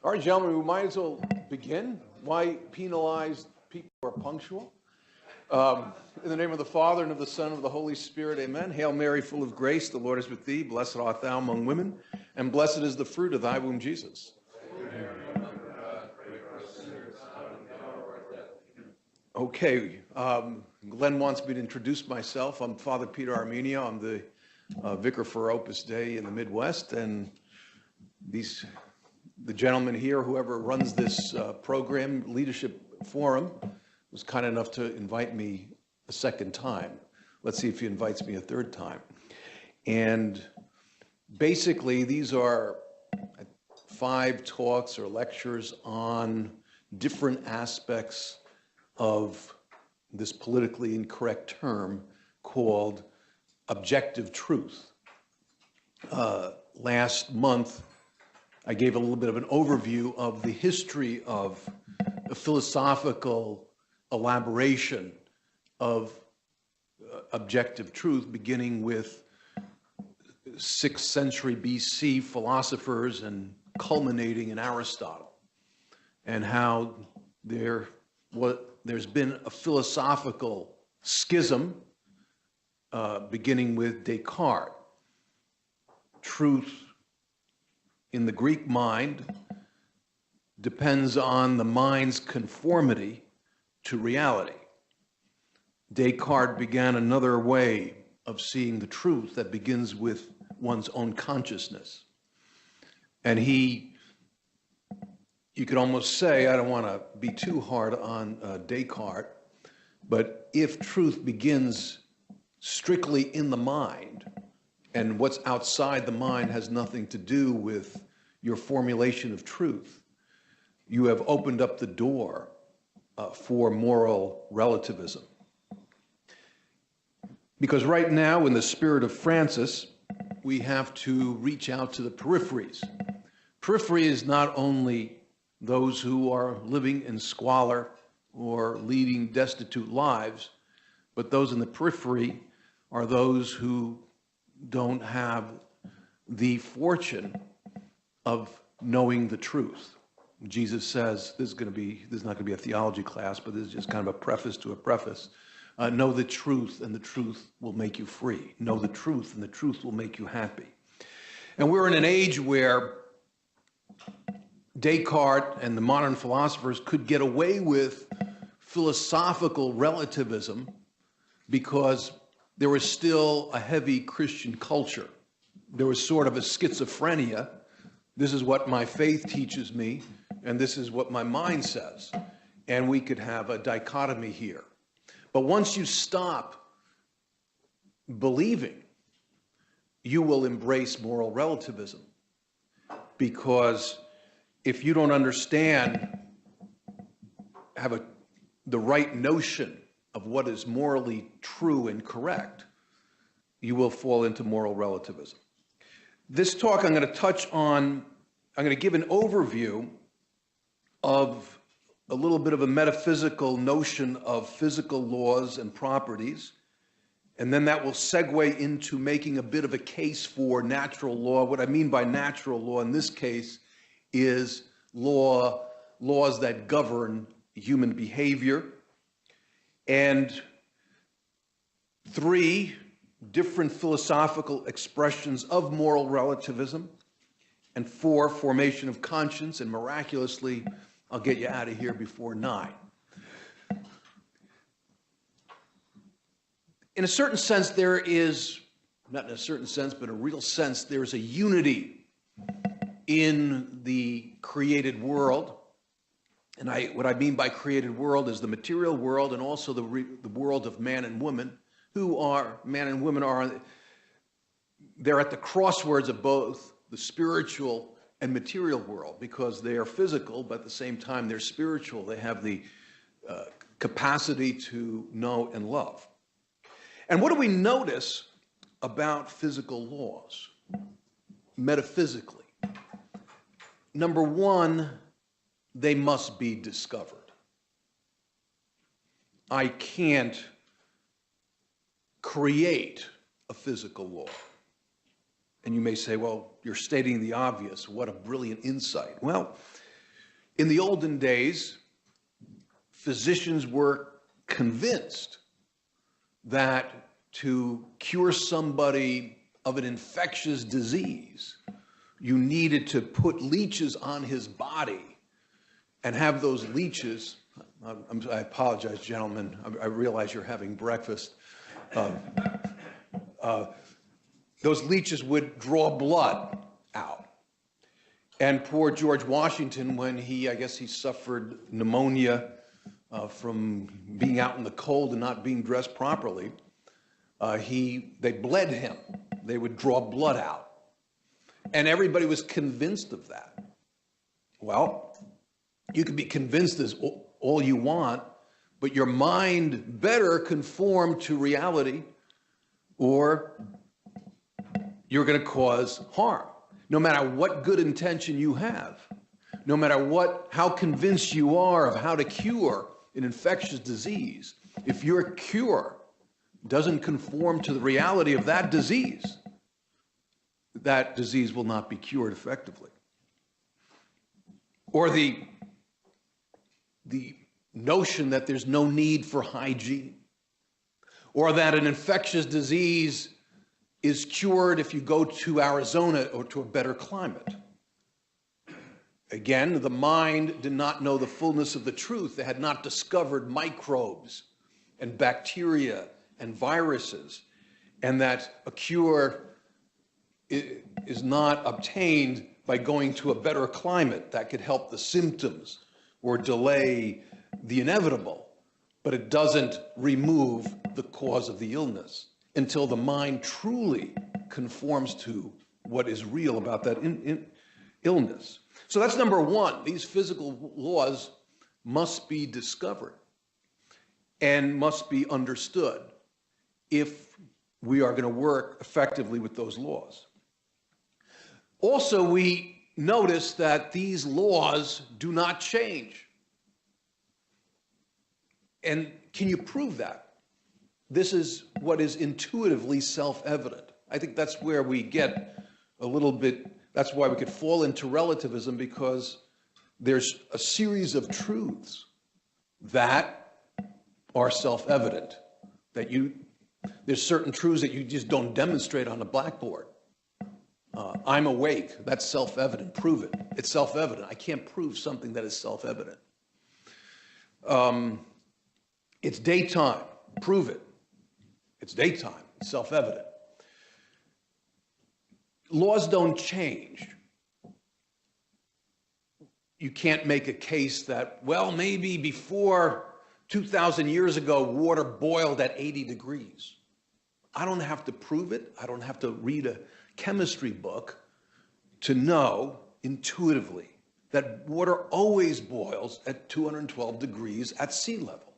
All right, gentlemen, we might as well begin. Why penalize people who are punctual? In the name of the Father, and of the Son, and of the Holy Spirit, amen. Hail Mary, full of grace, the Lord is with thee. Blessed art thou among women, and blessed is the fruit of thy womb, Jesus. Okay, Glenn wants me to introduce myself. I'm Father Peter Armenio. I'm the vicar for Opus Dei in the Midwest, and the gentleman here, whoever runs this program, Leadership Forum, was kind enough to invite me a second time. Let's see if he invites me a third time. And basically, these are 5 talks or lectures on different aspects of this politically incorrect term called objective truth. Last month, I gave a little bit of an overview of the history of a philosophical elaboration of objective truth, beginning with 6th century BC philosophers and culminating in Aristotle, and how there's been a philosophical schism beginning with Descartes. Truth in the Greek mind depends on the mind's conformity to reality. Descartes began another way of seeing the truth that begins with one's own consciousness. And you could almost say, I don't want to be too hard on Descartes, but if truth begins strictly in the mind, and what's outside the mind has nothing to do with your formulation of truth, you have opened up the door for moral relativism. Because right now, in the spirit of Francis, we have to reach out to the peripheries. Periphery is not only those who are living in squalor or leading destitute lives, but those in the periphery are those who don't have the fortune of knowing the truth. Jesus says, this is not going to be a theology class, but this is just kind of a preface to a preface. Know the truth, and the truth will make you free. Know the truth, and the truth will make you happy. And we're in an age where Descartes and the modern philosophers could get away with philosophical relativism because there was still a heavy Christian culture. There was sort of a schizophrenia. This is what my faith teaches me, and this is what my mind says. And we could have a dichotomy here. But once you stop believing, you will embrace moral relativism. Because if you don't understand, the right notion of what is morally true and correct, you will fall into moral relativism. This talk I'm going to give an overview of a little bit of a metaphysical notion of physical laws and properties, and then that will segue into making a bit of a case for natural law. What I mean by natural law in this case is laws that govern human behavior, and 3 different philosophical expressions of moral relativism, and 4, formation of conscience, and miraculously, I'll get you out of here before 9. In a certain sense, there is, not in a certain sense, but in a real sense, there's a unity in the created world. And what I mean by created world is the material world and also the world of man and woman, man and women they're at the crossroads of both the spiritual and material world, because they are physical, but at the same time they're spiritual. They have the capacity to know and love. And what do we notice about physical laws, metaphysically? Number 1, they must be discovered. I can't create a physical law. And you may say, well, you're stating the obvious. What a brilliant insight. Well, In the olden days, physicians were convinced that to cure somebody of an infectious disease, you needed to put leeches on his body and have those leeches. I apologize, gentlemen. I realize you're having breakfast. Those leeches would draw blood out. And poor George Washington, when I guess he suffered pneumonia from being out in the cold and not being dressed properly, they bled him. They would draw blood out. And everybody was convinced of that. Well, you can be convinced as all you want, but your mind better conform to reality or you're going to cause harm. No matter what good intention you have, no matter how convinced you are of how to cure an infectious disease, if your cure doesn't conform to the reality of that disease will not be cured effectively. Or the notion that there's no need for hygiene, or that an infectious disease is cured if you go to Arizona or to a better climate. Again, the mind did not know the fullness of the truth. They had not discovered microbes and bacteria and viruses, and that a cure is not obtained by going to a better climate that could help the symptoms or delay the inevitable, but it doesn't remove the cause of the illness until the mind truly conforms to what is real about that illness. So that's number one. These physical laws must be discovered and must be understood if we are going to work effectively with those laws. Also, we notice that these laws do not change. And can you prove that? This is what is intuitively self-evident. I think that's where we get a little bit, that's why we could fall into relativism, because there's a series of truths that are self-evident, there's certain truths that you just don't demonstrate on a blackboard. I'm awake, that's self-evident, prove it. It's self-evident. I can't prove something that is self-evident. It's daytime, prove it. It's daytime, it's self-evident. Laws don't change. You can't make a case that, well, maybe before 2,000 years ago, water boiled at 80 degrees. I don't have to prove it. I don't have to read a chemistry book to know intuitively that water always boils at 212 degrees at sea level.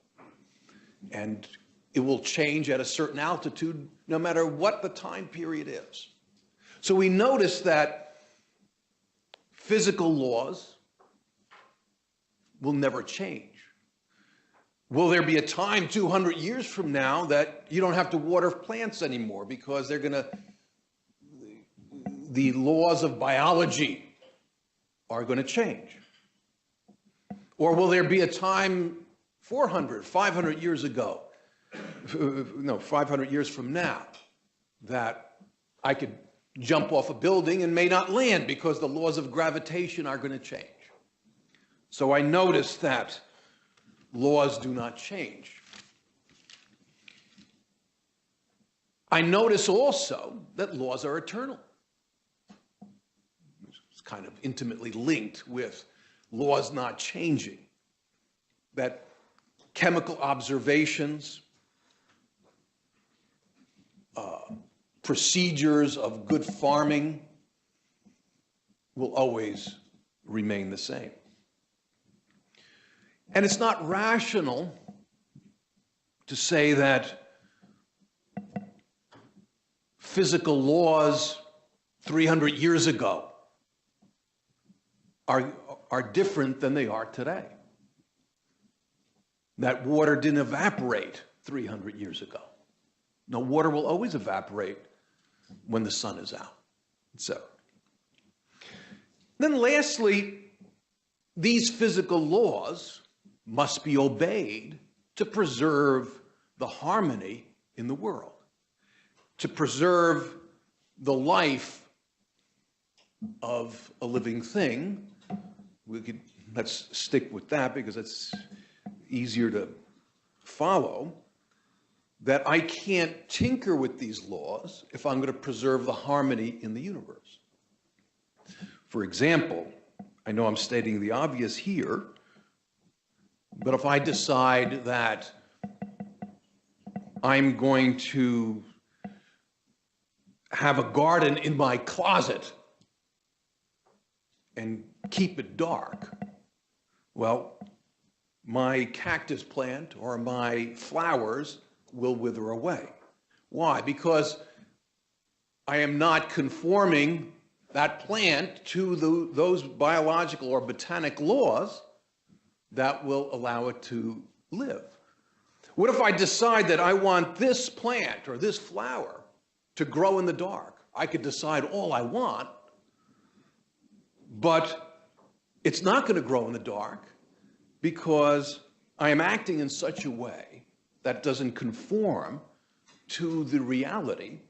And it will change at a certain altitude no matter what the time period is. So we notice that physical laws will never change. Will there be a time 200 years from now that you don't have to water plants anymore because the laws of biology are going to change? Or will there be a time 400, 500 years ago, 500 years from now, that I could jump off a building and may not land because the laws of gravitation are going to change? So I notice that laws do not change. I notice also that laws are eternal. It's kind of intimately linked with laws not changing. That chemical observations, procedures of good farming will always remain the same. And it's not rational to say that physical laws 300 years ago are different than they are today. That water didn't evaporate 300 years ago. No, water will always evaporate when the sun is out. So, then lastly, these physical laws must be obeyed to preserve the harmony in the world, to preserve the life of a living thing. Let's stick with that because it's easier to follow, that I can't tinker with these laws if I'm going to preserve the harmony in the universe. For example, I know I'm stating the obvious here, but if I decide that I'm going to have a garden in my closet and keep it dark, well, my cactus plant or my flowers will wither away. Why? Because I am not conforming that plant to those biological or botanic laws that will allow it to live. What if I decide that I want this plant or this flower to grow in the dark? I could decide all I want, but it's not going to grow in the dark because I am acting in such a way that doesn't conform to the reality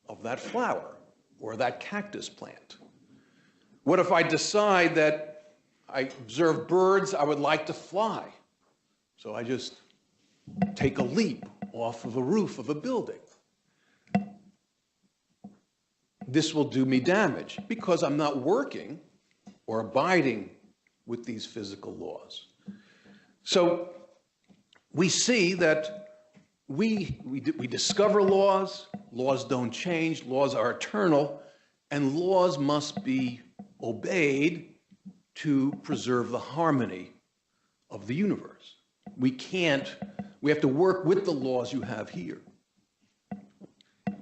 of that flower or that cactus plant. What if I decide that I observe birds I would like to fly? So I just take a leap off of the roof of a building. This will do me damage because I'm not working or abiding with these physical laws. So we see that we discover laws, laws don't change, laws are eternal, and laws must be obeyed to preserve the harmony of the universe. We have to work with the laws you have here.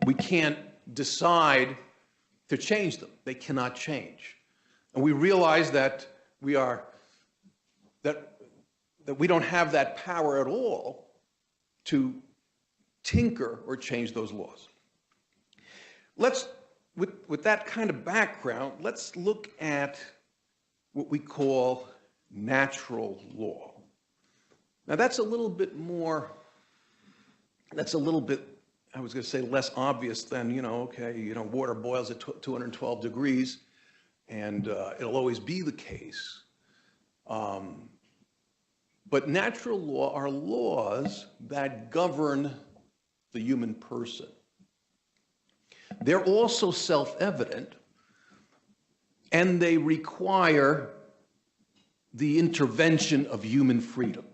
We can't decide to change them. They cannot change. And we realize that we don't have that power at all to tinker or change those laws. With that kind of background, let's look at what we call natural law. Now that's a little bit, I was going to say less obvious than, water boils at 212 degrees and it'll always be the case. But natural law are laws that govern the human person. They're also self-evident, and they require the intervention of human freedom.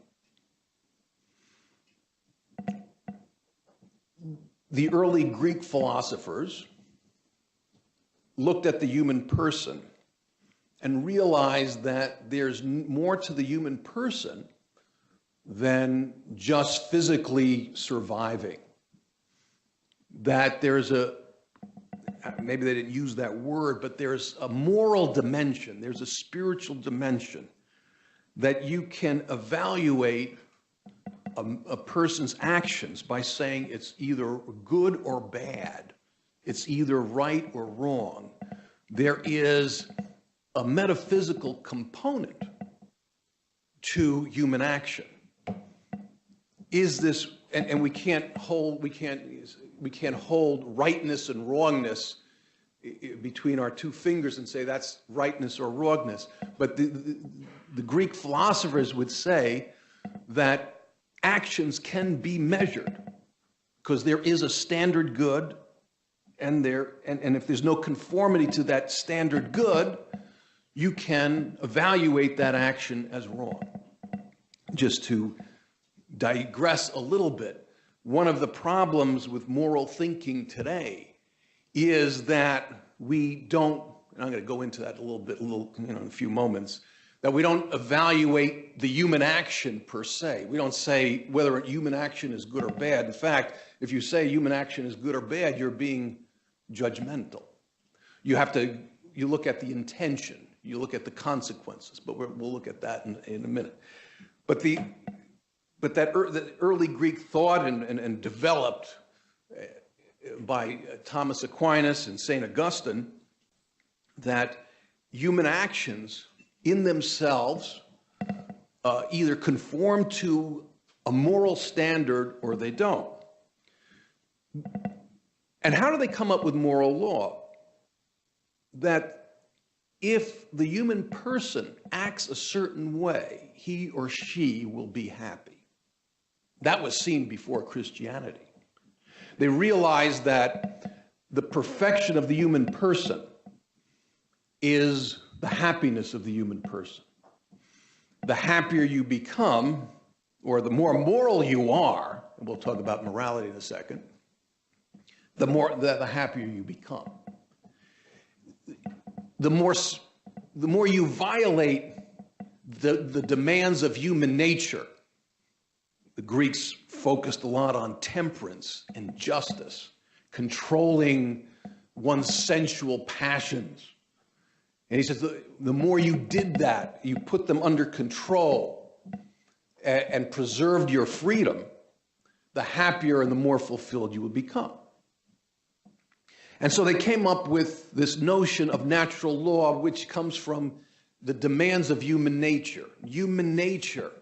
The early Greek philosophers looked at the human person and realized that there's more to the human person than just physically surviving. That there's maybe they didn't use that word, but there's a moral dimension, there's a spiritual dimension that you can evaluate a person's actions by saying it's either good or bad, it's either right or wrong. There is a metaphysical component to human action. Is this, and we can't hold rightness and wrongness between our two fingers and say that's rightness or wrongness. But the Greek philosophers would say that actions can be measured because there is a standard good, and if there's no conformity to that standard good, you can evaluate that action as wrong. Just to digress a little bit, one of the problems with moral thinking today is that we don't, and I'm going to go into that a little bit, in a few moments, that we don't evaluate the human action per se. We don't say whether human action is good or bad. In fact, if you say human action is good or bad, you're being judgmental. You look at the intention, you look at the consequences, but we'll look at that in a minute. But that early Greek thought and developed by Thomas Aquinas and St. Augustine, that human actions in themselves either conform to a moral standard or they don't. And how do they come up with moral law? That if the human person acts a certain way, he or she will be happy. That was seen before Christianity. They realized that the perfection of the human person is the happiness of the human person. The happier you become, or the more moral you are, and we'll talk about morality in a second, the happier you become. The more you violate the demands of human nature. The Greeks focused a lot on temperance and justice, controlling one's sensual passions. And he says the more you did that, you put them under control and preserved your freedom, the happier and the more fulfilled you would become. And so they came up with this notion of natural law, which comes from the demands of human nature. Human nature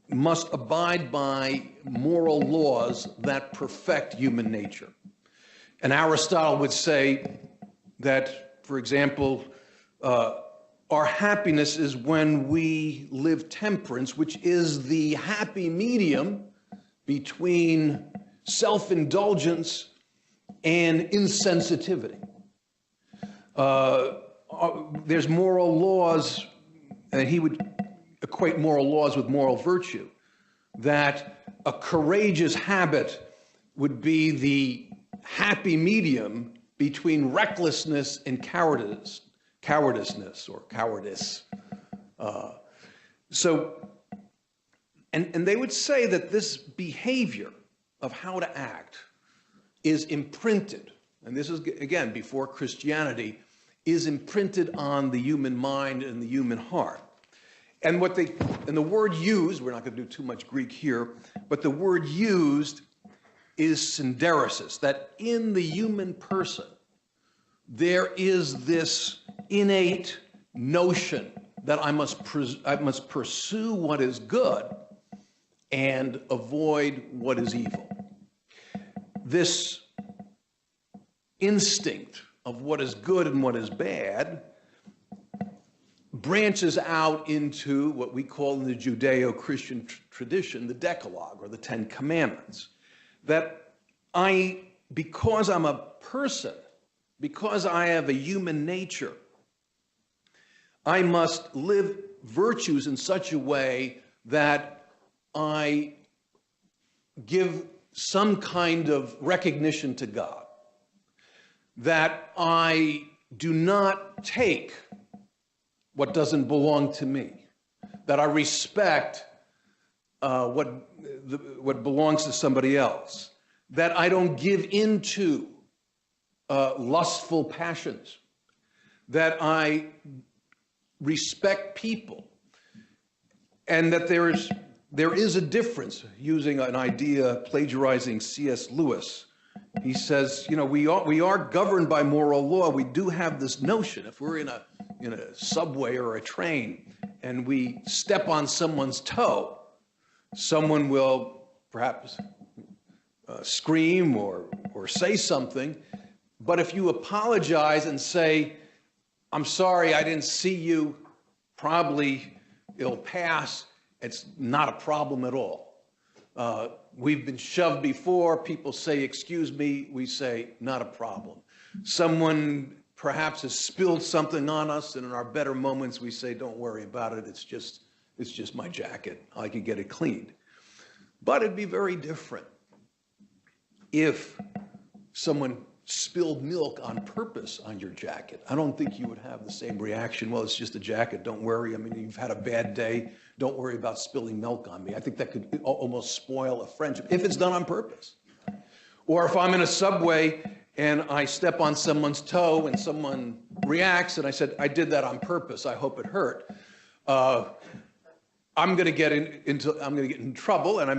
must abide by moral laws that perfect human nature. And Aristotle would say that, for example, our happiness is when we live temperance, which is the happy medium between self-indulgence and insensitivity. There's moral laws, and he would equate moral laws with moral virtue, that a courageous habit would be the happy medium between recklessness and cowardice. And they would say that this behavior of how to act is imprinted, and this is, again, before Christianity, is imprinted on the human mind and the human heart. And the word used, we're not going to do too much Greek here, but the word used is synderesis, that in the human person, there is this innate notion that I must pursue what is good and avoid what is evil. This instinct of what is good and what is bad branches out into what we call in the Judeo-Christian tradition the Decalogue, or the Ten Commandments. That because I'm a person, because I have a human nature, I must live virtues in such a way that I give some kind of recognition to God, that I do not take what doesn't belong to me, that I respect what belongs to somebody else, that I don't give into lustful passions, that I respect people, and that there is a difference, using an idea plagiarizing C.S. Lewis. He says, we are governed by moral law. We do have this notion, if we're in a subway or a train and we step on someone's toe, someone will perhaps scream or say something. But if you apologize and say, I'm sorry, I didn't see you, probably it'll pass. It's not a problem at all. We've been shoved before. People say, excuse me. We say, not a problem. Someone perhaps has spilled something on us, and in our better moments, we say, don't worry about it. It's just my jacket. I could get it cleaned. But it'd be very different if someone spilled milk on purpose on your jacket. I don't think you would have the same reaction. Well, it's just a jacket. Don't worry. I mean, you've had a bad day. Don't worry about spilling milk on me. I think that could almost spoil a friendship if it's done on purpose. Or if I'm in a subway and I step on someone's toe and someone reacts and I said, I did that on purpose. I hope it hurt. I'm going to get in trouble, and I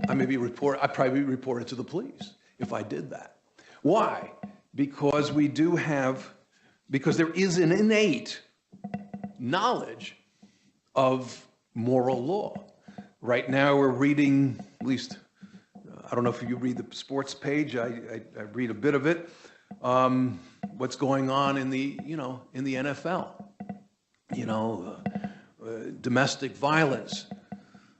probably be reported to the police if I did that. Why? Because we do have because there is an innate knowledge of moral law. Right now we're reading, at least, I don't know if you read the sports page, I read a bit of it, what's going on in the, in the NFL, domestic violence.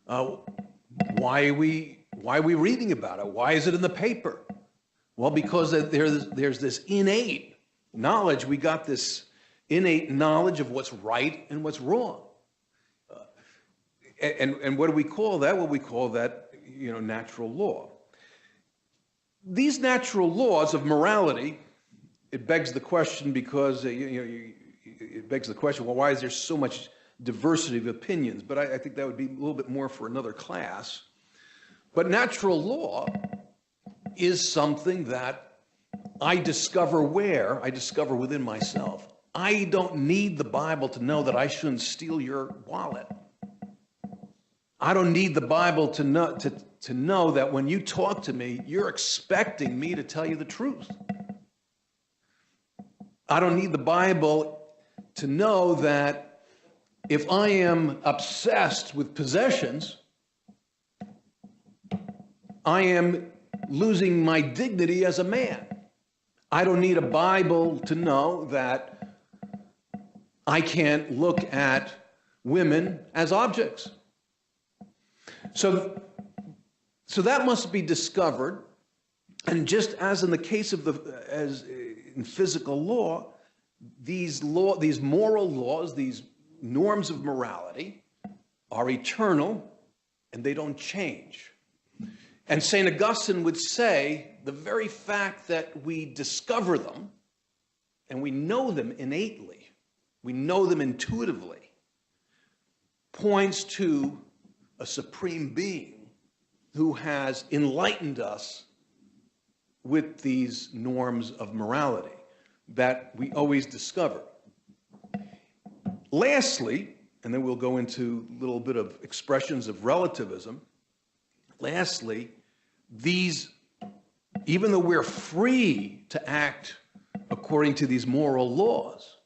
Why are we reading about it? Why is it in the paper? Well, because there's this innate knowledge. We got this innate knowledge of what's right and what's wrong. And what do we call that? Well, we call that, natural law. These natural laws of morality, it begs the question because, it begs the question, well, why is there so much diversity of opinions? But I think that would be a little bit more for another class. But natural law is something that I discover within myself. I don't need the Bible to know that I shouldn't steal your wallet. I don't need the Bible to know that when you talk to me, you're expecting me to tell you the truth. I don't need the Bible to know that if I am obsessed with possessions, I am losing my dignity as a man. I don't need a Bible to know that I can't look at women as objects. So that must be discovered, and just as in the case of as in physical law, these moral laws, these norms of morality, are eternal, and they don't change. And St. Augustine would say the very fact that we discover them, and we know them innately, we know them intuitively, points to a supreme being who has enlightened us with these norms of morality that we always discover. Lastly, and then we'll go into a little bit of expressions of relativism. Lastly, even though we're free to act according to these moral laws,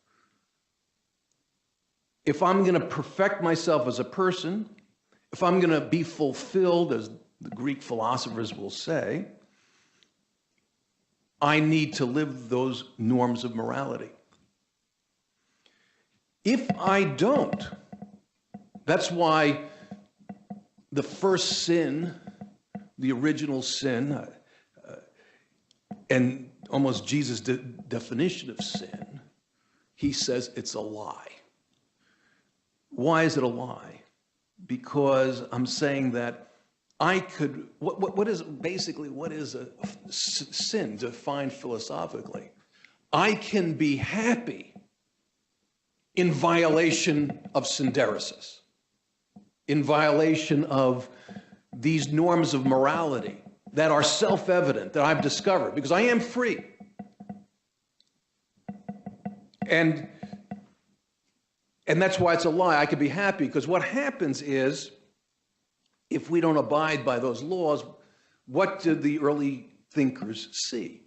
if I'm going to perfect myself as a person, if I'm going to be fulfilled, as the Greek philosophers will say, I need to live those norms of morality. If I don't, that's why the first sin, the original sin, and almost Jesus' definition of sin, he says it's a lie. Why is it a lie? Because I'm saying that what is a sin defined philosophically? I can be happy in violation of synderesis, in violation of these norms of morality that are self-evident, that I've discovered, because I am free. And that's why it's a lie. I could be happy, because what happens is, if we don't abide by those laws, what did the early thinkers see?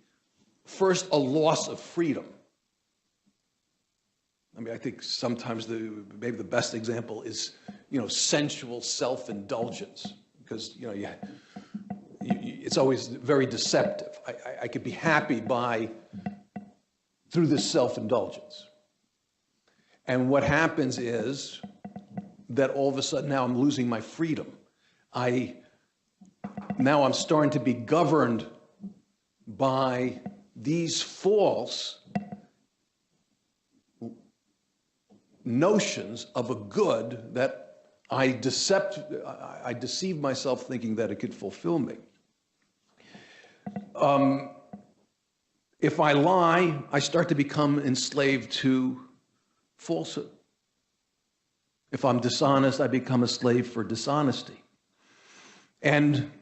First, a loss of freedom. I mean, I think sometimes maybe the best example is, sensual self-indulgence, because, it's always very deceptive. I could be happy through this self-indulgence. And what happens is that all of a sudden now I'm losing my freedom. Now I'm starting to be governed by these false notions of a good that I deceive myself thinking that it could fulfill me. If I lie, I start to become enslaved to falsehood. If I'm dishonest, I become a slave for dishonesty. And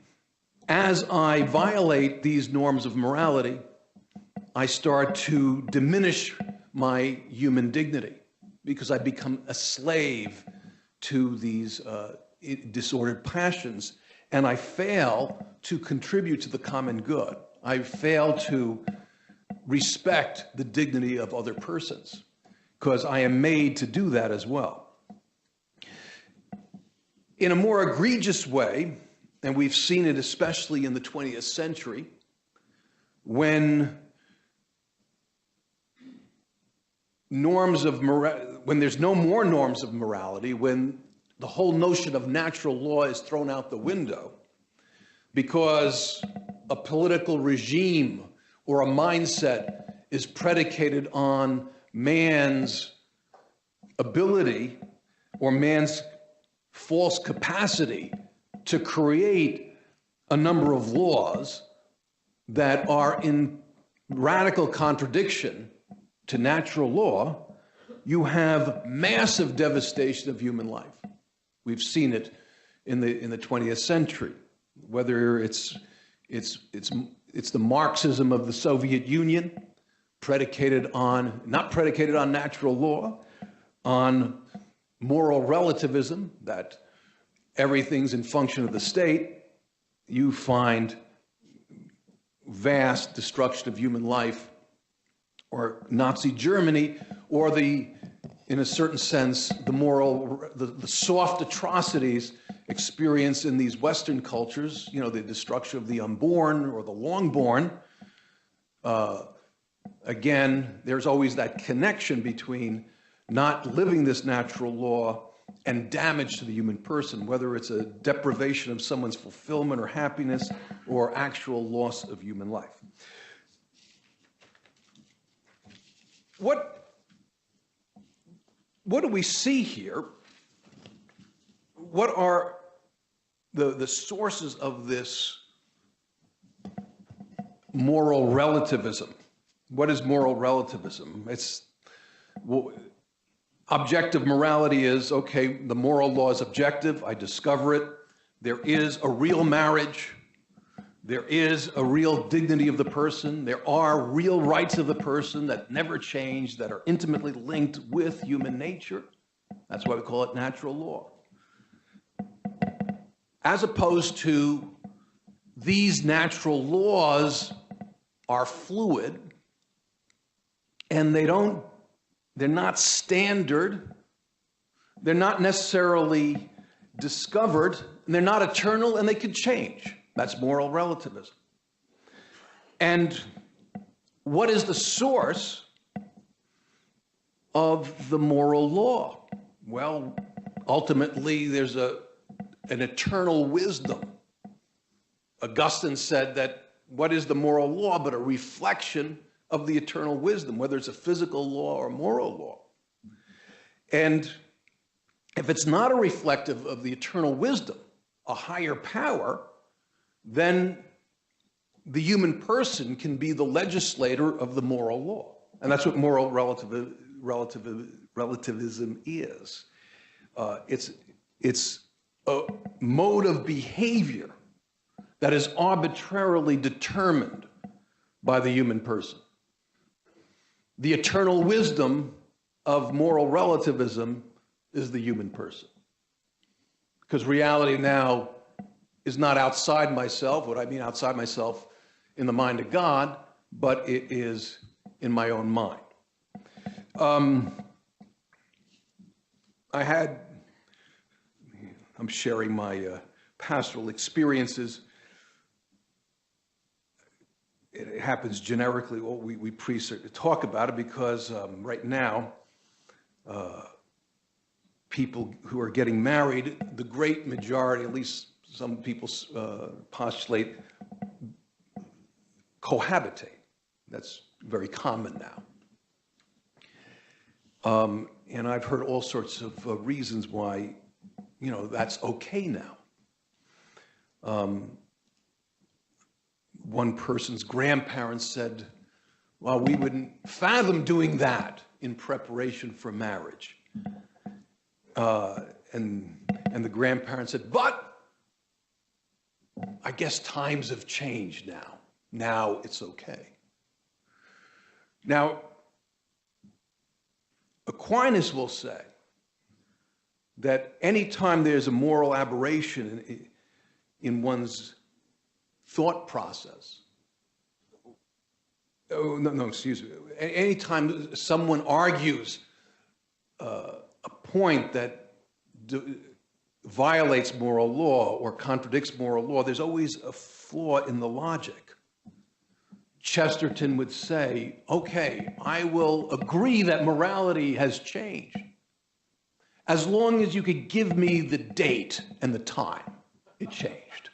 as I violate these norms of morality, I start to diminish my human dignity, because I become a slave to these disordered passions, and I fail to contribute to the common good. I fail to respect the dignity of other persons, because I am made to do that as well. In a more egregious way, and we've seen it especially in the 20th century, when when there's no more norms of morality, when the whole notion of natural law is thrown out the window because a political regime or a mindset is predicated on man's ability or man's false capacity to create a number of laws that are in radical contradiction to natural law, you have massive devastation of human life. We've seen it in the 20th century, whether it's the Marxism of the Soviet Union, not predicated on natural law, on moral relativism, that everything's in function of the state. You find vast destruction of human life, or Nazi Germany, or in a certain sense, the soft atrocities experienced in these Western cultures, the destruction of the unborn or the long-born. Again, there's always that connection between not living this natural law and damage to the human person, whether it's a deprivation of someone's fulfillment or happiness or actual loss of human life. What do we see here? What are the sources of this moral relativism? What is moral relativism? Objective morality is, okay, the moral law is objective, I discover it, there is a real marriage, there is a real dignity of the person, there are real rights of the person that never change, that are intimately linked with human nature. That's why we call it natural law. As opposed to these natural laws are fluid, and they're not standard, they're not necessarily discovered, and they're not eternal, and they could change. That's moral relativism. And what is the source of the moral law? Well, ultimately, there's an eternal wisdom. Augustine said that what is the moral law but a reflection of the eternal wisdom, whether it's a physical law or moral law. And if it's not a reflective of the eternal wisdom, a higher power, then the human person can be the legislator of the moral law. And that's what moral relativism is. It's a mode of behavior that is arbitrarily determined by the human person. The eternal wisdom of moral relativism is the human person. Because reality now is not outside myself, what I mean outside myself in the mind of God, but it is in my own mind. I'm sharing my pastoral experiences. It happens generically. Well, we priests talk about it because right now, people who are getting married, the great majority, at least some people postulate, cohabitate. That's very common now. And I've heard all sorts of reasons why, that's okay now. One person's grandparents said, well, we wouldn't fathom doing that in preparation for marriage. And the grandparents said, but I guess times have changed now. Now it's okay. Now, Aquinas will say that anytime there's a moral aberration in one's thought process, Oh, no, no, excuse me. Anytime someone argues a point that violates moral law or contradicts moral law, there's always a flaw in the logic. Chesterton would say, okay, I will agree that morality has changed as long as you could give me the date and the time it changed.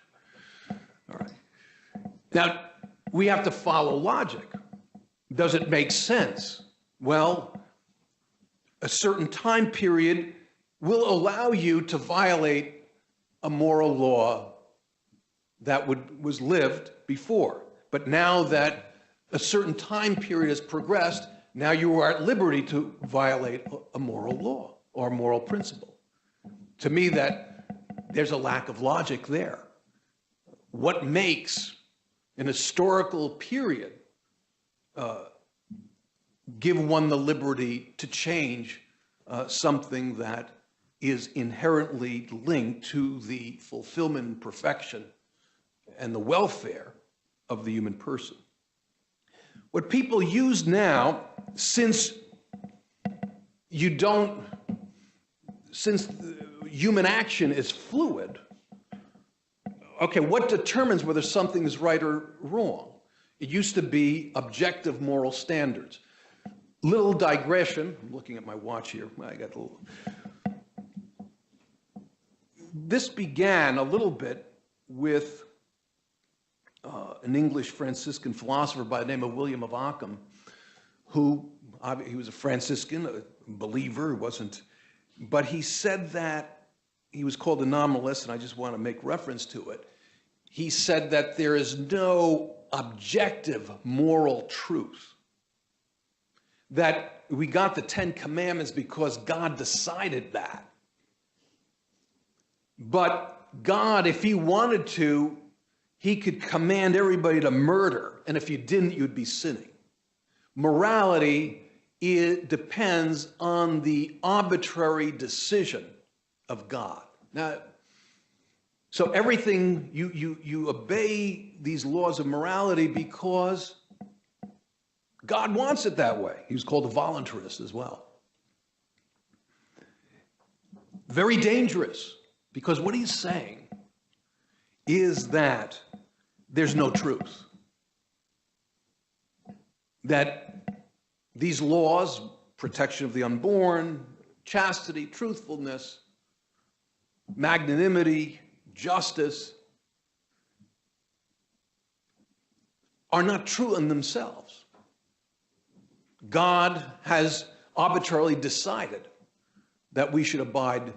All right. Now, we have to follow logic. Does it make sense? Well, a certain time period will allow you to violate a moral law that was lived before. But now that a certain time period has progressed, now you are at liberty to violate a moral law or a moral principle. To me, there's a lack of logic there. What makes an historical period give one the liberty to change something that is inherently linked to the fulfillment and perfection and the welfare of the human person? What people use now, since human action is fluid, okay, what determines whether something is right or wrong? It used to be objective moral standards. Little digression, I'm looking at my watch here. I got a little. This began a little bit with an English Franciscan philosopher by the name of William of Ockham, who, he was a Franciscan, a believer, but he said that, he was called a nominalist, and I just want to make reference to it. He said that there is no objective moral truth. That we got the Ten Commandments because God decided that. But God, if he wanted to, he could command everybody to murder, and if you didn't, you'd be sinning. Morality, it depends on the arbitrary decision of God. Now, so everything, you obey these laws of morality because God wants it that way. He was called a voluntarist as well. Very dangerous, because what he's saying is that there's no truth. That these laws, protection of the unborn, chastity, truthfulness, magnanimity, justice, are not true in themselves. God has arbitrarily decided that we should abide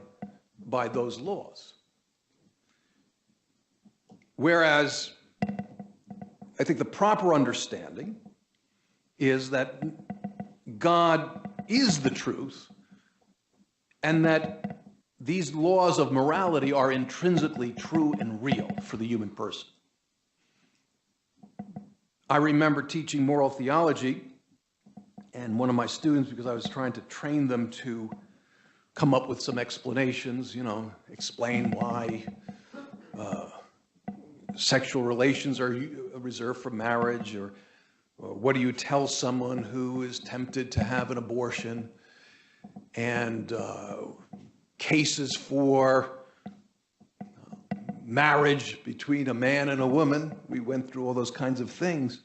by those laws. Whereas, I think the proper understanding is that God is the truth, and that these laws of morality are intrinsically true and real for the human person. I remember teaching moral theology, and one of my students, because I was trying to train them to come up with some explanations, explain why sexual relations are reserved for marriage, or what do you tell someone who is tempted to have an abortion, and cases for marriage between a man and a woman. We went through all those kinds of things.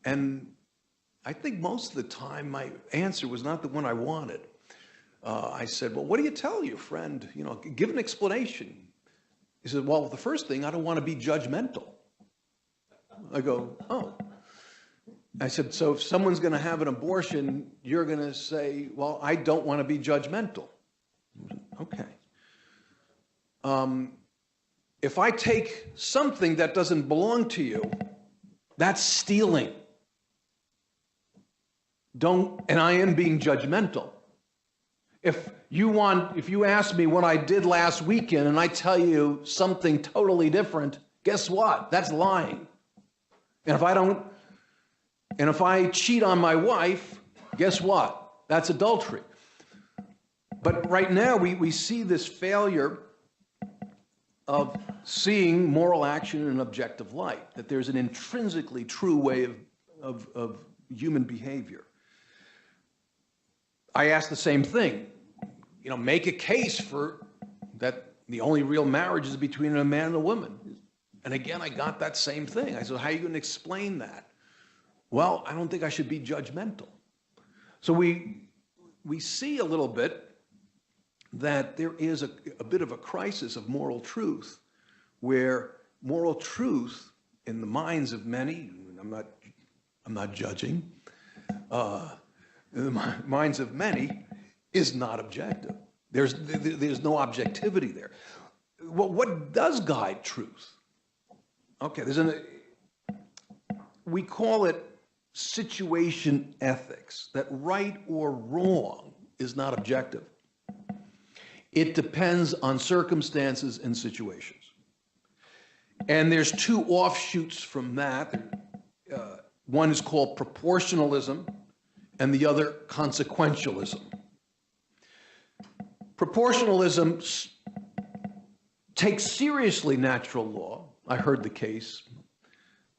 And I think most of the time my answer was not the one I wanted. I said, well, what do you tell your friend? Give an explanation. He said, well, the first thing, I don't want to be judgmental. I go, oh. I said, so if someone's going to have an abortion, you're going to say, well, I don't want to be judgmental. Okay. If I take something that doesn't belong to you, that's stealing. And I am being judgmental. If you ask me what I did last weekend and I tell you something totally different, guess what? That's lying. And if I cheat on my wife, guess what? That's adultery. But right now we see this failure of seeing moral action in an objective light, that there's an intrinsically true way of human behavior. I asked the same thing. Make a case for that the only real marriage is between a man and a woman. And again, I got that same thing. I said, how are you going to explain that? Well, I don't think I should be judgmental. So we see a little bit that there is a bit of a crisis of moral truth, where moral truth in the minds of many, I'm not judging, in the minds of many is not objective. There's no objectivity there. What does guide truth? Okay, we call it situation ethics, that right or wrong is not objective. It depends on circumstances and situations. And there's two offshoots from that. One is called proportionalism, and the other consequentialism. Proportionalism takes seriously natural law. I heard the case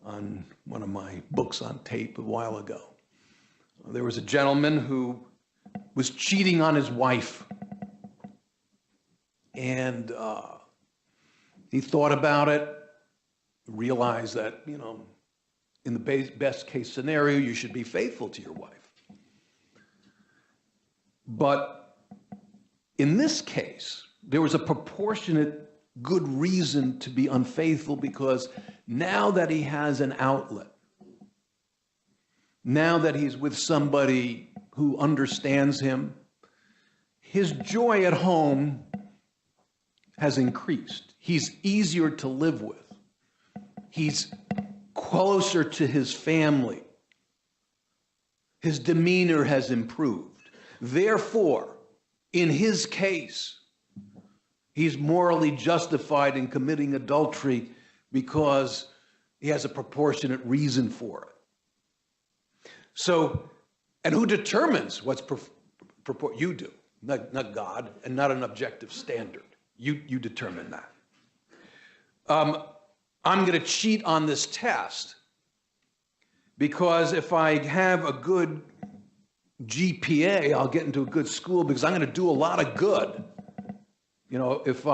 on one of my books on tape a while ago. There was a gentleman who was cheating on his wife. And he thought about it, realized that, in the best case scenario, you should be faithful to your wife. But in this case, there was a proportionate good reason to be unfaithful, because now that he has an outlet, now that he's with somebody who understands him, his joy at home has increased. He's easier to live with. He's closer to his family. His demeanor has improved. Therefore, in his case, he's morally justified in committing adultery because he has a proportionate reason for it. So, and who determines what's you do, not God, and not an objective standard. You determine that. I'm going to cheat on this test because if I have a good GPA, I'll get into a good school because I'm going to do a lot of good. If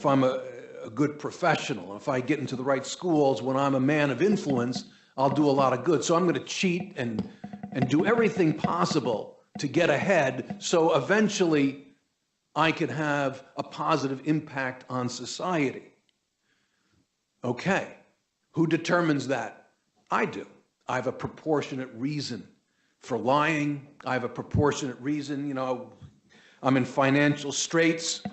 I'm a good professional, if I get into the right schools when I'm a man of influence, I'll do a lot of good. So I'm going to cheat and do everything possible to get ahead, so eventually I can have a positive impact on society. Okay, who determines that? I do. I have a proportionate reason for lying. I have a proportionate reason, I'm in financial straits.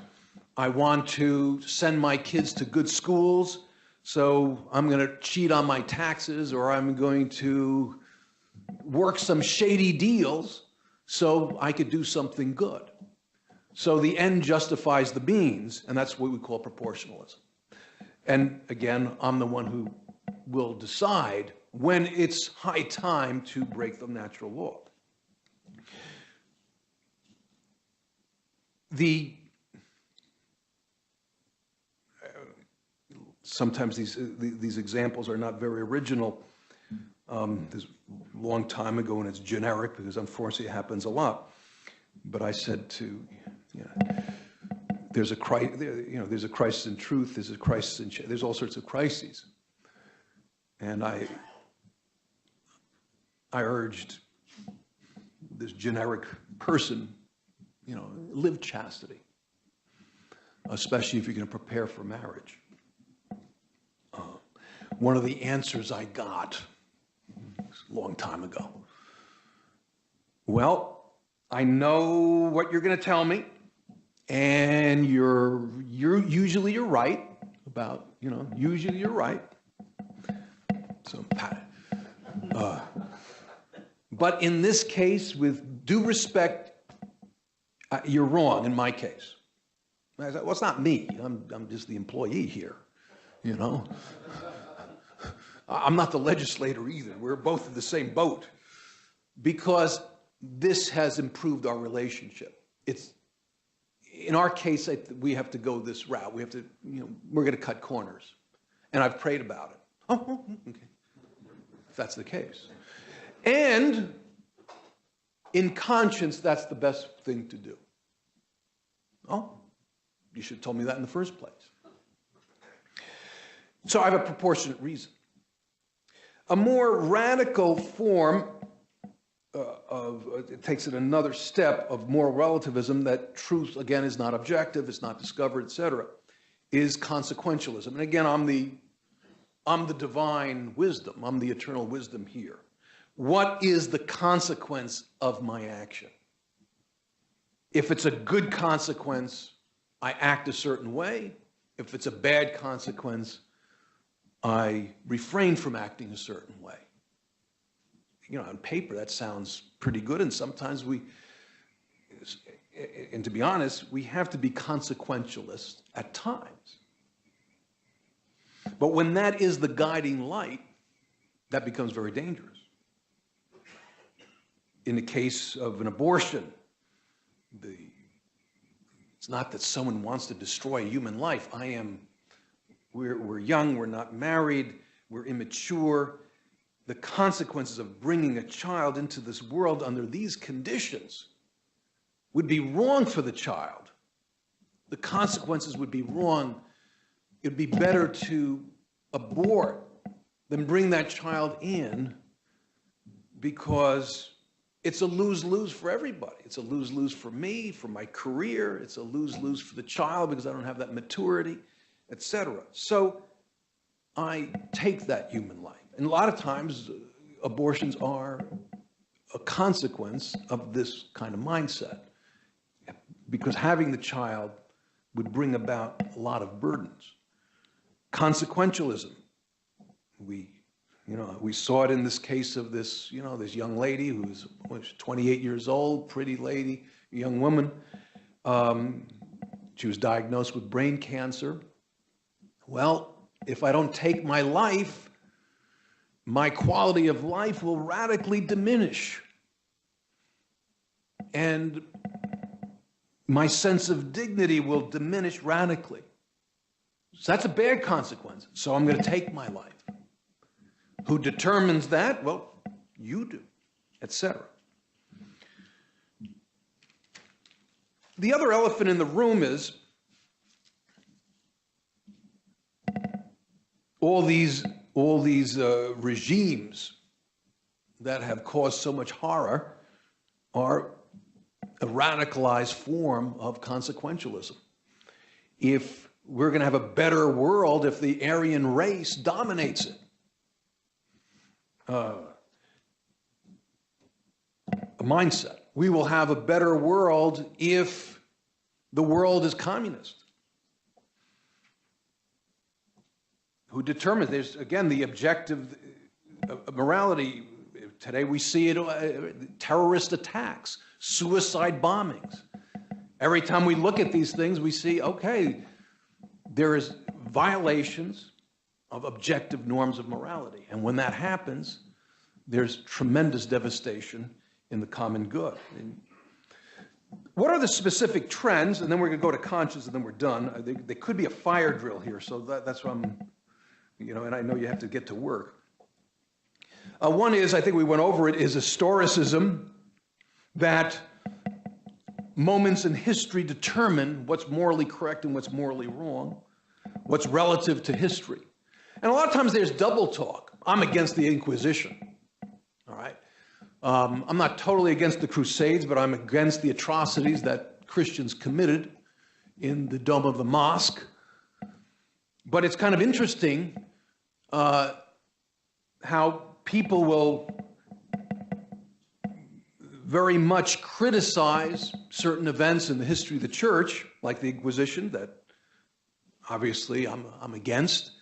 I want to send my kids to good schools, so I'm going to cheat on my taxes, or I'm going to work some shady deals so I could do something good. So the end justifies the means, and that's what we call proportionalism. And again, I'm the one who will decide when it's high time to break the natural law. Sometimes these examples are not very original. This a long time ago, and it's generic because unfortunately it happens a lot. But I said there's a crisis in truth. There's a crisis in there's all sorts of crises, and I urged this generic person, live chastity, especially if you're going to prepare for marriage. One of the answers I got a long time ago. Well, I know what you're going to tell me, and you're usually right about, usually you're right. So, but in this case, with due respect, you're wrong in my case. I said, well, it's not me. I'm just the employee here, I'm not the legislator either. We're both in the same boat, because this has improved our relationship. In our case, we have to go this route. We have to, we're going to cut corners. And I've prayed about it. Oh, okay. If that's the case. And in conscience, that's the best thing to do. Oh, you should have told me that in the first place. So I have a proportionate reason. A more radical form it takes it another step of moral relativism, that truth, again, is not objective, it's not discovered, etc., is consequentialism. And again, I'm the divine wisdom, I'm the eternal wisdom here. What is the consequence of my action? If it's a good consequence, I act a certain way. If it's a bad consequence, I refrain from acting a certain way. You know, on paper, that sounds pretty good, and sometimes and to be honest, we have to be consequentialist at times. But when that is the guiding light, that becomes very dangerous. In the case of an abortion, it's not that someone wants to destroy human life. We're young, we're not married, we're immature. The consequences of bringing a child into this world under these conditions would be wrong for the child. The consequences would be wrong. It'd be better to abort than bring that child in, because it's a lose-lose for everybody. It's a lose-lose for me, for my career. It's a lose-lose for the child because I don't have that maturity, etc. So I take that human life. And a lot of times, abortions are a consequence of this kind of mindset, because having the child would bring about a lot of burdens. Consequentialism. We saw it in this case of this young lady who was 28 years old, pretty lady, young woman. She was diagnosed with brain cancer. Well, if I don't take my life, my quality of life will radically diminish. And my sense of dignity will diminish radically. So that's a bad consequence. So I'm going to take my life. Who determines that? Well, you do, etc. The other elephant in the room is all these regimes that have caused so much horror are a radicalized form of consequentialism. If we're going to have a better world if the Aryan race dominates it, a mindset. We will have a better world if the world is communist. Who determines? There's, again, the objective morality. Today we see it, terrorist attacks, suicide bombings. Every time we look at these things, we see, okay, there is violations of objective norms of morality. And when that happens, there's tremendous devastation in the common good. And what are the specific trends? And then we're going to go to conscience, and then we're done. There could be a fire drill here, so that's why I'm, and I know you have to get to work. One is, I think we went over it, is historicism, that moments in history determine what's morally correct and what's morally wrong, what's relative to history. And a lot of times there's double talk. I'm against the Inquisition, all right? I'm not totally against the Crusades, but I'm against the atrocities that Christians committed in the dome of the mosque. But it's kind of interesting how people will very much criticize certain events in the history of the church, like the Inquisition, that obviously I'm against.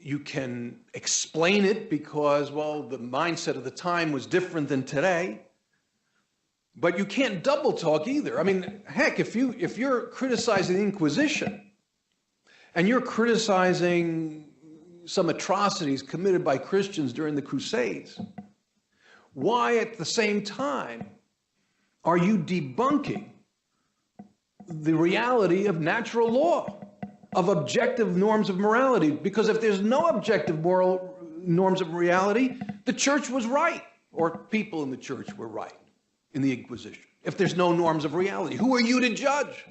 You can explain it because, well, the mindset of the time was different than today. But you can't double talk either. I mean, heck, if you're criticizing the Inquisition and you're criticizing some atrocities committed by Christians during the Crusades, why at the same time are you debunking the reality of natural law, of objective norms of morality? Because if there's no objective moral norms of morality, the church was right. or people in the church were right in the Inquisition? If there's no norms of reality, who are you to judge?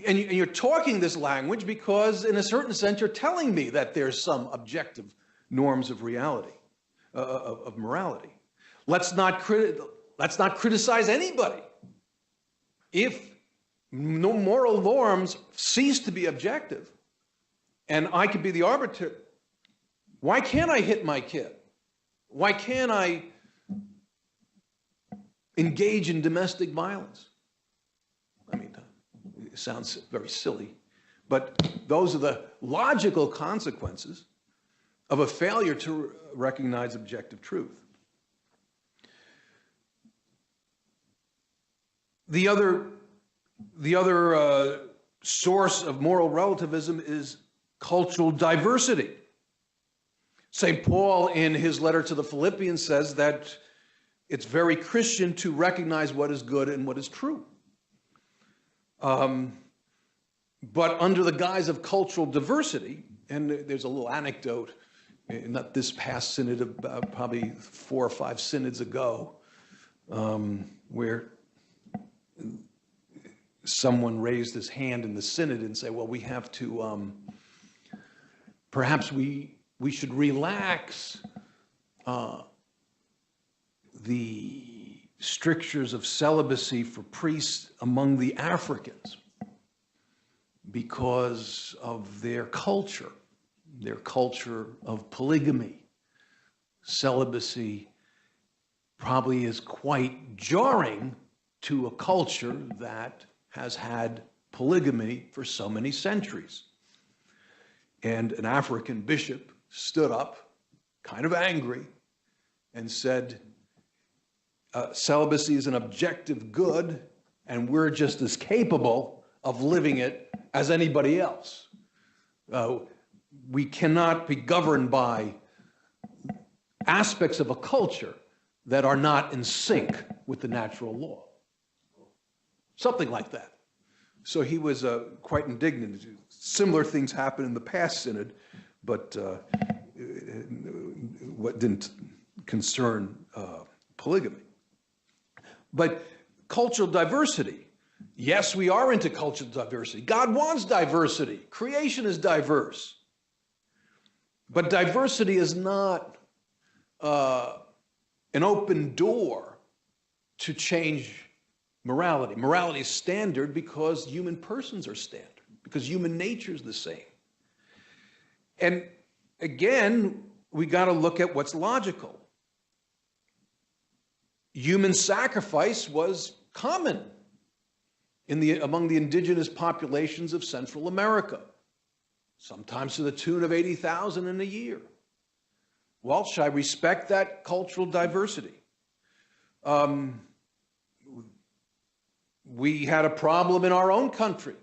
And you're talking this language because, in a certain sense, you're telling me that there's some objective norms of reality, of morality. Let's not criticize anybody. If no moral norms cease to be objective, and I could be the arbiter, why can't I hit my kid? Why can't I engage in domestic violence? I mean, it sounds very silly, but those are the logical consequences of a failure to recognize objective truth. The other source of moral relativism is cultural diversity. St. Paul, in his letter to the Philippians, says that it's very Christian to recognize what is good and what is true. But under the guise of cultural diversity, and there's a little anecdote, not this past synod, probably 4 or 5 synods ago, where someone raised his hand in the synod and said, well, we have to, perhaps we should relax the strictures of celibacy for priests among the Africans because of their culture of polygamy. Celibacy probably is quite jarring to a culture that has had polygamy for so many centuries. And an African bishop stood up, kind of angry, and said, celibacy is an objective good, and we're just as capable of living it as anybody else. We cannot be governed by aspects of a culture that are not in sync with the natural law. Something like that. So he was quite indignant. Similar things happened in the past synod, but what didn't concern polygamy. But cultural diversity, yes, we are into cultural diversity. God wants diversity. Creation is diverse. But diversity is not an open door to change morality. Morality is standard because human persons are standard, because human nature is the same. And again, we got to look at what's logical. Human sacrifice was common among the indigenous populations of Central America, sometimes to the tune of 80,000 in a year. Well, should I respect that cultural diversity? We had a problem in our own country.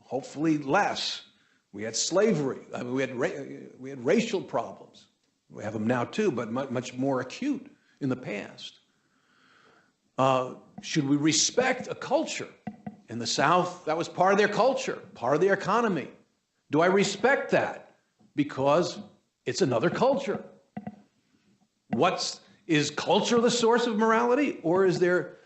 Hopefully less. We had slavery. I mean, we had racial problems. We have them now too, but much more acute in the past. Should we respect a culture? In the South, that was part of their culture, part of their economy. Do I respect that? Because it's another culture. Is culture the source of morality, or is there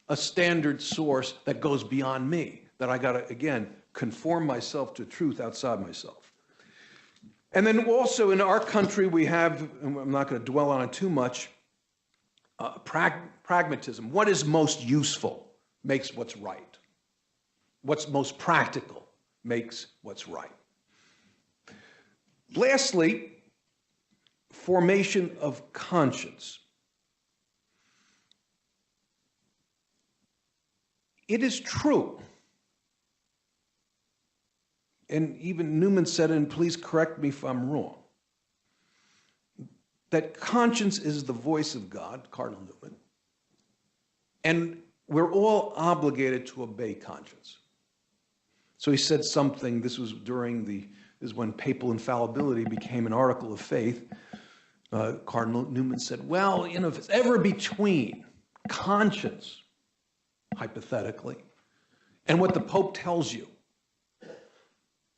a standard source that goes beyond me, that I gotta, again, conform myself to truth outside myself? And then also in our country we have, and I'm not gonna dwell on it too much, pragmatism. What is most useful makes what's right. What's most practical makes what's right. Lastly, formation of conscience. It is true, and even Newman said it, and please correct me if I'm wrong, that conscience is the voice of God, Cardinal Newman, and we're all obligated to obey conscience. So he said something, this was when papal infallibility became an article of faith. Cardinal Newman said, well, if it's ever between conscience, hypothetically, and what the Pope tells you,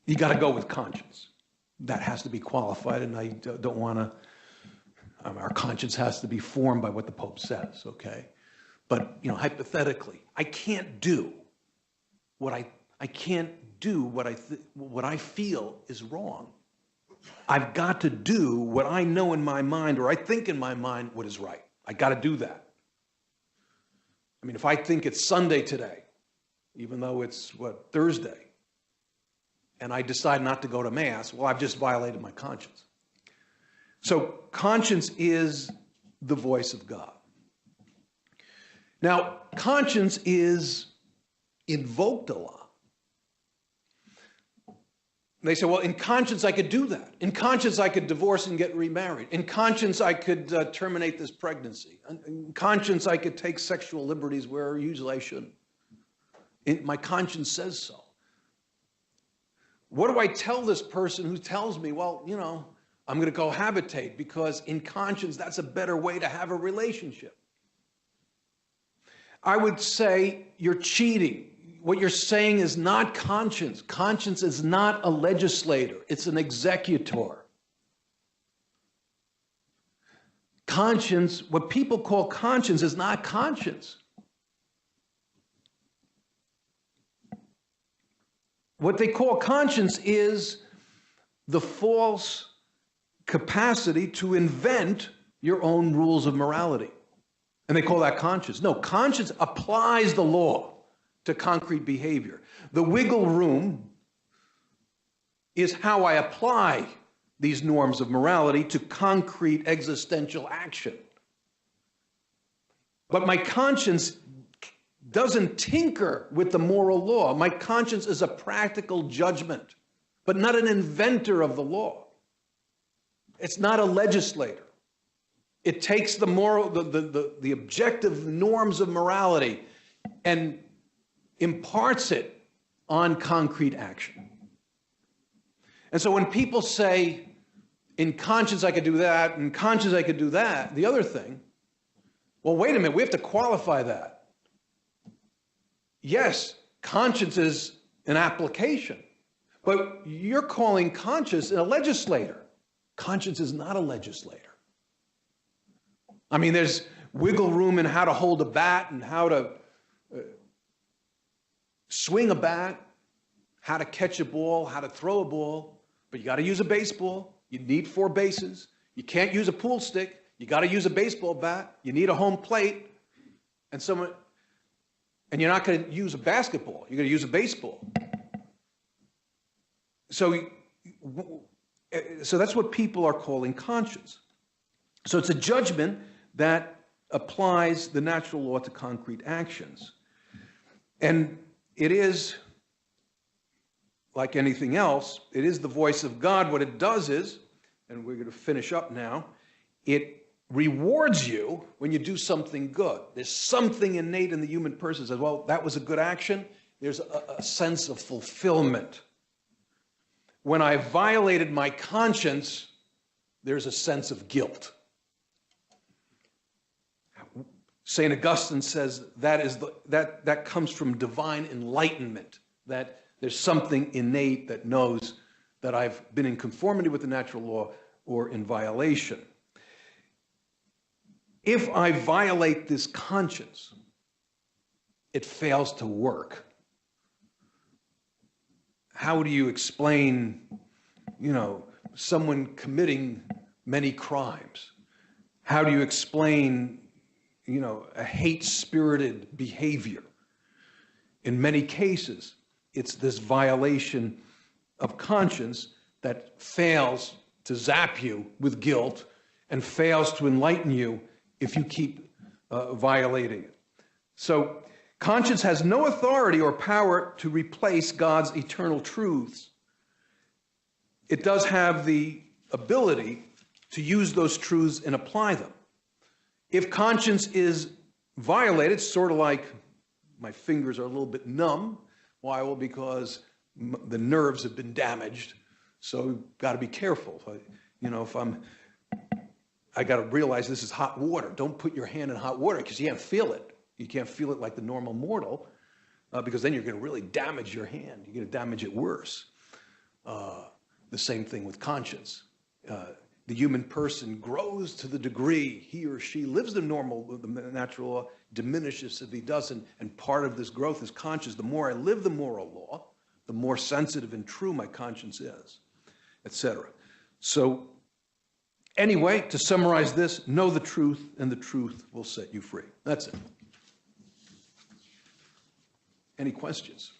you got to go with conscience. that has to be qualified, and I don't want to, our conscience has to be formed by what the Pope says, okay? But, hypothetically, I can't do what I feel is wrong. I've got to do what I know in my mind, or I think in my mind, what is right. I got to do that. I mean, if I think it's Sunday today, even though it's, Thursday, and I decide not to go to Mass, well, I've just violated my conscience. So conscience is the voice of God. Now, conscience is invoked a lot. They say, well, in conscience I could do that. In conscience I could divorce and get remarried. In conscience I could terminate this pregnancy. In conscience I could take sexual liberties where usually I shouldn't. My conscience says so. What do I tell this person who tells me, well, I'm going to cohabitate because in conscience that's a better way to have a relationship? I would say you're cheating. What you're saying is not conscience. Conscience is not a legislator. It's an executor. Conscience, what people call conscience, is not conscience. What they call conscience is the false capacity to invent your own rules of morality. And they call that conscience. No, conscience applies the law to concrete behavior. The wiggle room is how I apply these norms of morality to concrete existential action. But my conscience doesn't tinker with the moral law. My conscience is a practical judgment, but not an inventor of the law. It's not a legislator. It takes the moral, the objective norms of morality and imparts it on concrete action. And so when people say, in conscience I could do that, in conscience I could do that, the other thing, well, wait a minute, we have to qualify that. Yes, conscience is an application, but you're calling conscience a legislator. Conscience is not a legislator. I mean, there's wiggle room in how to hold a bat and how to swing a bat, how to catch a ball, how to throw a ball, but you got to use a baseball. You need 4 bases. You can't use a pool stick. You got to use a baseball bat. You need a home plate. And you're not going to use a basketball. You're going to use a baseball. So that's what people are calling conscience. So it's a judgment that applies the natural law to concrete actions. And it is, like anything else, it is the voice of God. What it does is, and we're going to finish up now, it rewards you when you do something good. There's something innate in the human person that says, well, that was a good action. There's a sense of fulfillment. When I violated my conscience, there's a sense of guilt. St. Augustine says that comes from divine enlightenment, that there's something innate that knows that I've been in conformity with the natural law or in violation. If I violate this conscience, it fails to work. How do you explain, someone committing many crimes? How do you explain, a hate-spirited behavior? In many cases, it's this violation of conscience that fails to zap you with guilt and fails to enlighten you if you keep violating it. So conscience has no authority or power to replace God's eternal truths. It does have the ability to use those truths and apply them. If conscience is violated, sort of like my fingers are a little bit numb. Why? Well, because the nerves have been damaged. So you've got to be careful. I got to realize this is hot water. Don't put your hand in hot water because you can't feel it. You can't feel it like the normal mortal because then you're going to really damage your hand. You're going to damage it worse. The same thing with conscience. The human person grows to the degree he or she lives the natural law, diminishes if he doesn't, and part of this growth is conscience. The more I live the moral law, the more sensitive and true my conscience is, etc. So anyway, to summarize this, know the truth, and the truth will set you free. That's it. Any questions?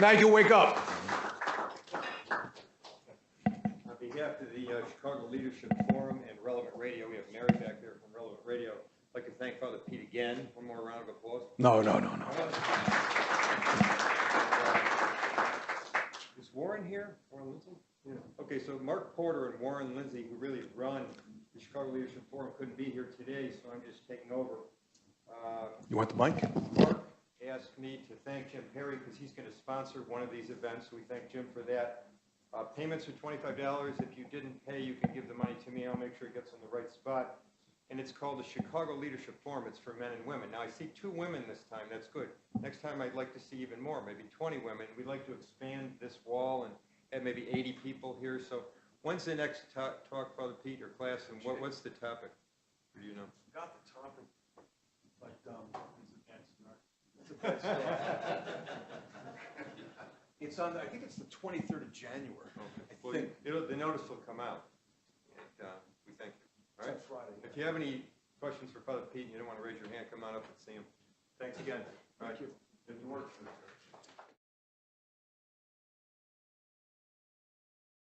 Now you can wake up. On behalf of the Chicago Leadership Forum and Relevant Radio, we have Mary back there from Relevant Radio. I'd like to thank Father Pete again. One more round of applause. No. Is Warren here? Warren Lindsay? Yeah. Okay, so Mark Porter and Warren Lindsay, who really run the Chicago Leadership Forum, couldn't be here today, so I'm just taking over. You want the mic? Mark asked me to thank Jim Perry because he's going to sponsor one of these events, so we thank Jim for that. Payments are $25. If you didn't pay, you can give the money to me. I'll make sure it gets in the right spot. And it's called the Chicago Leadership Forum. It's for men and women. Now, I see 2 women this time. That's good. Next time, I'd like to see even more, maybe 20 women. We'd like to expand this wall and have maybe 80 people here. So when's the next talk, Father Pete, or class, and what's the topic? Do you know? Got the topic, but it's on. I think it's the 23rd of January. Okay. Well, the notice will come out. And, we thank you. All right. It's on Friday. If you have any questions for Father Pete and you don't want to raise your hand, come on up and see him. Thanks again. All right. Thank you. Good work.